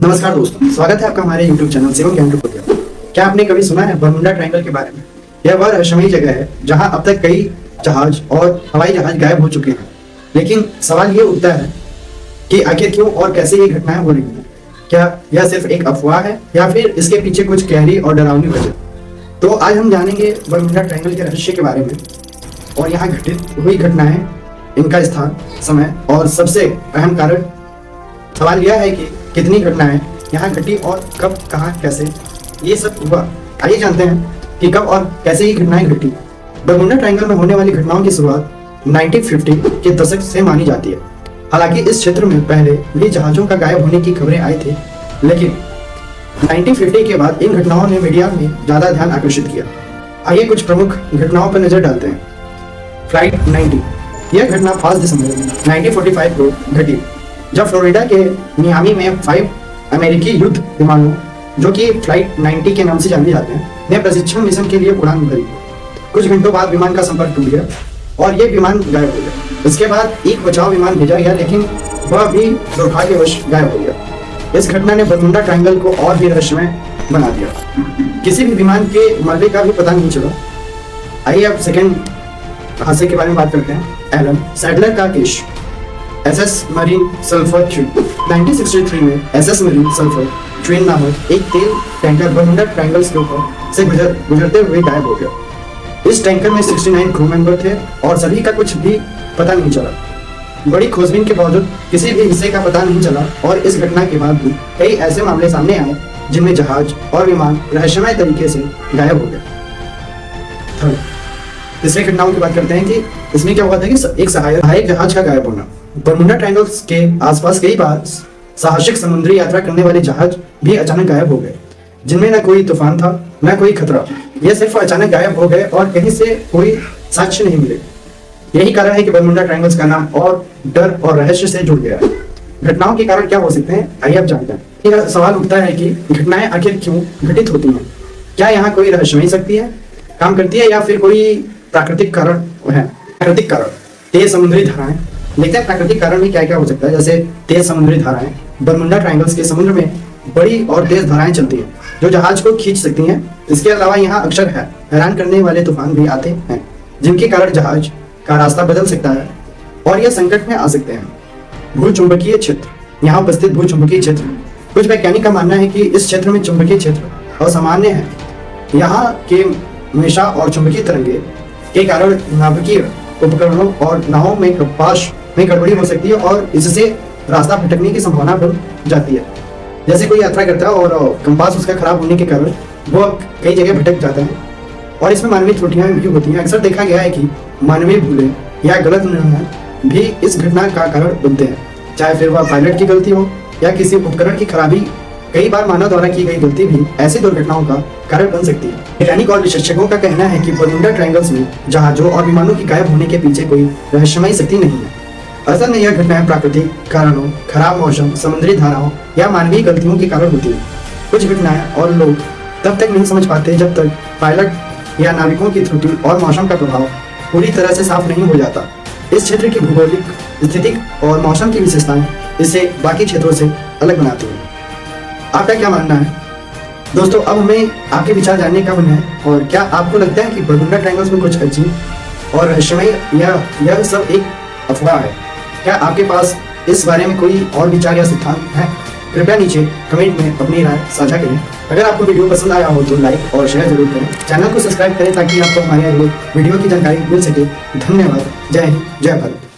नमस्कार दोस्तों, स्वागत है आपका हमारे YouTube चैनल शिवम ज्ञान रूप। क्या आपने कभी सुना है बरमुडा ट्रायंगल के बारे में? यह वह रहस्यमयी जगह है जहां अब तक कई जहाज और हवाई जहाज गायब हो चुके हैं। लेकिन सवाल ये उठता है कि आखिर क्यों और कैसे ये घटनाएं हो रही हैं? क्या यह सिर्फ एक अफवाह है या फिर इसके पीछे कुछ गहरी और डरावनी वजह? तो आज हम जानेंगे बरमुडा ट्रायंगल के रहस्य के बारे में और यहाँ घटित हुई घटनाएं, इनका स्थान, समय और सबसे अहम कारण। सवाल यह है कि कितनी घटनाएं यहाँ घटी और कब, कहाँ, कैसे ये सब हुआ। आइए जानते हैं कि कब और कैसे ये घटनाएं घटी। बरमुडा ट्रायंगल में होने वाली घटनाओं की शुरुआत 1950 के दशक से मानी जाती है। हालांकि इस क्षेत्र में पहले भी जहाजों का गायब होने की खबरें आई थी, लेकिन 1950 के बाद इन घटनाओं ने मीडिया में ज्यादा ध्यान आकर्षित किया। आइए कुछ प्रमुख घटनाओं पर नजर डालते हैं। फ्लाइट 90, यह घटना 5 दिसंबर 1945 को घटी, जब फ्लोरिडा के मियामी में 5 अमेरिकी युद्ध विमानों, जो कि फ्लाइट 90 के नाम से जाने जाते हैं, ने प्रशिक्षण मिशन के लिए उड़ान भरी। कुछ घंटों बाद विमान का संपर्क टूट गया और ये विमान गायब हो गया। इसके बाद एक बचाव विमान भेजा गया, लेकिन वह भी दुर्भाग्यवश गायब हो गया। इस घटना ने बरमुडा ट्रायंगल को और भी रहस्यमय बना दिया। किसी भी विमान के मलबे का भी पता नहीं चला। आइए अब सेकेंड हादसे के बारे में बात करते हैं। एलन सैडलर का case. SS marine sulphur train 1963 में एसएस मरीन सल्फर ट्रेन नामक एक तेल टैंकर बरमुडा ट्रायंगल के ऊपर से गुजरते हुए गायब हो गया। इस टैंकर में 69 क्रू मेंबर थे और सभी का कुछ भी पता नहीं चला। बड़ी खोजबीन के बावजूद किसी भी हिस्से का पता नहीं चला और इस घटना के बाद भी कई ऐसे मामले सामने आए जिनमें जहाज और विमान रहस्यमय तरीके से गायब हो गए। थर्ड, तीसरी घटनाओं की बात करते हैं कि इसमें क्या हुआ था कि एक सहायक जहाज का गायब होना। बरमुडा ट्रायंगल के आसपास कई बार साहसिक समुद्री यात्रा करने वाले जहाज भी अचानक गायब हो गए, जिनमें न कोई तूफान था न कोई खतरा। ये सिर्फ अचानक गायब हो गए और कहीं से कोई साक्ष्य नहीं मिले। यही कारण है कि बरमुडा ट्रायंगल का नाम और डर और रहस्य से जुड़ गया है। घटनाओं के कारण क्या हो सकते हैं, आइए आप जानते हैं। यह सवाल उठता है कि घटनाएं आखिर क्यों घटित होती हैं? क्या यहाँ कोई रहस्यमयी शक्ति है, काम करती है, या फिर कोई प्राकृतिक कारण है? प्राकृतिक कारण, तेज समुद्री धाराएं। देखते हैं प्राकृतिक कारण में क्या क्या हो सकता है। जैसे तेज समुद्री धाराएं। बरमुडा ट्रायंगल्स के समुद्र में बड़ी और तेज धाराएं चलती हैं जो जहाज को खींच सकती हैं। इसके अलावा यहाँ अक्सर हैरान करने वाले तूफान भी आते हैं, जिनके कारण जहाज का रास्ता बदल सकता है और यह संकट में आ सकते हैं। भूचुंबकीय क्षेत्र, यहाँ उपस्थित भूचुंबकीय क्षेत्र। कुछ वैज्ञानिक का मानना है कि इस क्षेत्र में चुंबकीय क्षेत्र असामान्य है। यहाँ के हमेशा और चुंबकीय तरंगे के कारण नाभिकीय उपकरणों और नावों में कपास में गड़बड़ी हो सकती है और इससे रास्ता भटकने की संभावना बढ़ जाती है। जैसे कोई यात्रा करता है और कंपास उसका खराब होने के कारण वो कई जगह भटक जाता है और इसमें मानवीय त्रुटियां भी होती हैं। अक्सर देखा गया है कि मानवीय भूलें या गलत निर्णय भी इस घटना का कारण बनते हैं, चाहे फिर वह पायलट की गलती हो या किसी उपकरण की खराबी। कई बार मानव द्वारा की गई गलती भी ऐसी दुर्घटनाओं का कारण बन सकती है। वैज्ञानिक और विशेषज्ञों का कहना है कि बरमुडा ट्रायंगल्स में जहाजों और विमानों की गायब होने के पीछे कोई रहस्यमयी शक्ति नहीं है। असल में यह घटनाएं प्राकृतिक कारणों, खराब मौसम, समुद्री धाराओं या मानवीय गलतियों के कारण होती है। कुछ घटनाएं और लोग तब तक नहीं समझ पाते जब तक पायलट या नाविकों की त्रुटि और मौसम का प्रभाव पूरी तरह से साफ नहीं हो जाता। इस क्षेत्र की भौगोलिक स्थिति और मौसम की विशेषताएं इसे बाकी क्षेत्रों से अलग बनाती हैं। आपका क्या मानना है दोस्तों? अब हमें आपके विचार जानने का मन है। और क्या आपको लगता है कि बरमुडा ट्रायंगल्स में कुछ अजीब और रहस्यमय या यह सब एक अफवाह है? क्या आपके पास इस बारे में कोई और विचार या सिद्धांत है? कृपया नीचे कमेंट में अपनी राय साझा करें। अगर आपको वीडियो पसंद आया हो तो लाइक और शेयर जरूर करें। चैनल को सब्सक्राइब करें ताकि आपको हमारे अगले वीडियो की जानकारी मिल सके। धन्यवाद। जय हिंद, जय भारत।